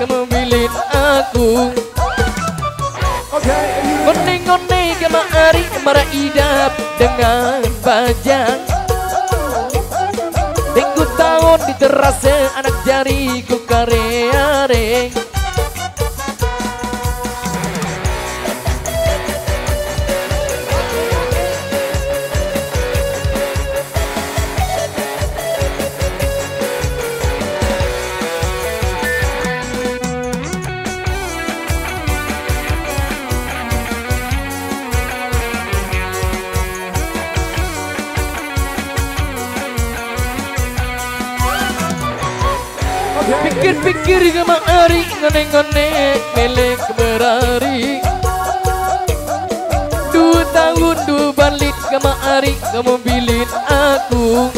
kamu bilin aku. Ngone-ngone kemari marah idap dengan bajang. Minggu tahun diterasa anak jariku kare-areng. Pikir-pikir kemari ngone-ngone melek berari. 2 tahun 2 balik kemari kamu bilin aku.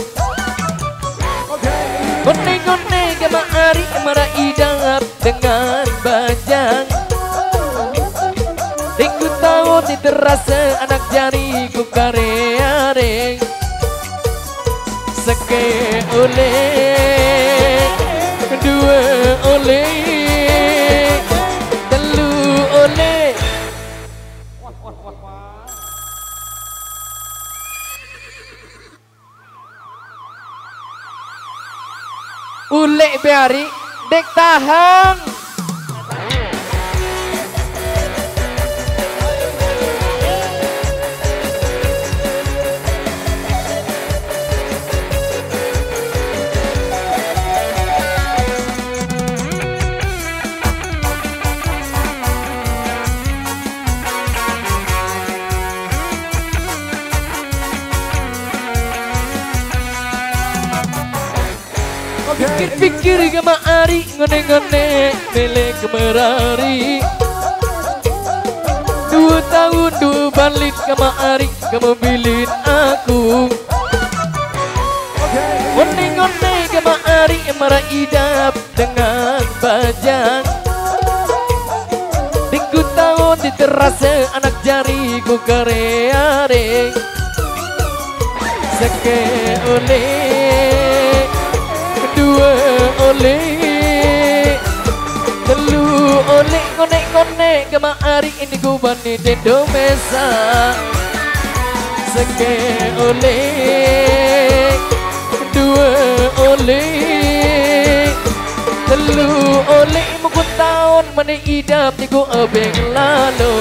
Ngone-ngone kemari marah idap dengan bajang. 3 tahun diterasa anak jariku kare-areng. Seke oleh 2 oleh 3 oleh. Ulek biari dek tahan. Pikir-pikir kemari ngone-ngone melek merari. 2 tahun 2 balik kemari kamu bilin aku. Ngone-ngone kemari marah idap dengan bajang. 3 tahun diterasa anak jariku kare-areng. Seke oleh 2 oleh 3 oleh. Ngone-ngone kemari ini ku bani dendo mesa. Seke oleh 2 oleh 3 oleh. Muku tahun mani idap niku abeng lalu.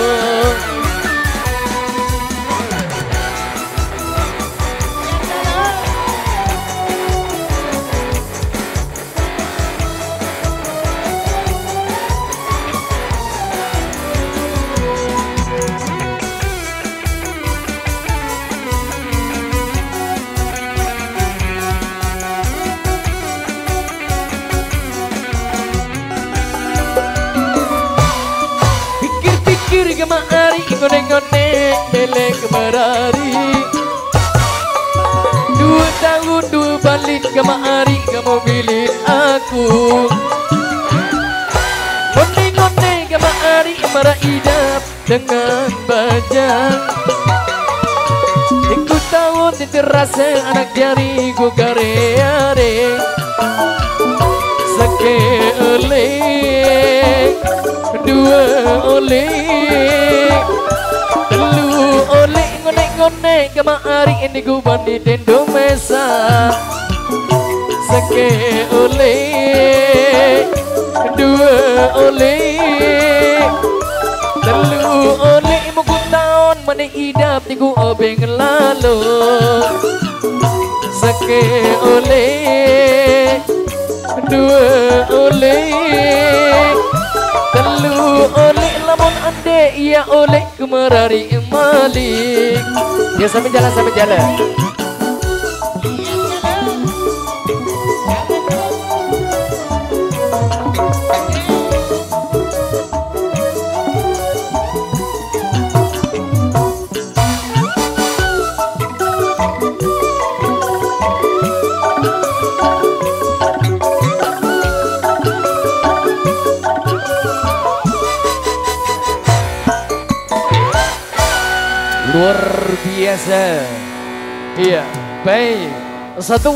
Pikir kemari ngone-ngone melek merari. 2 tahun 2 balik kemari kamu bilin aku. Ngone-ngone kemari marah idap dengan bajang. 3 tahun diterasa anak jariku kare-areng. Seke oleh 2 oleh 3 oleh. Ngone-ngone kemari ini ku bani dendo mesa. Seke oleh 2 oleh 3 oleh. Muku tahun mani idap niku obeng lalu. Seke oleh 2 oleh 3 oleh. Lamun ande iya oleh kemerari malik. Ya sampai jalan. Luar biasa. Iya, baik. Satu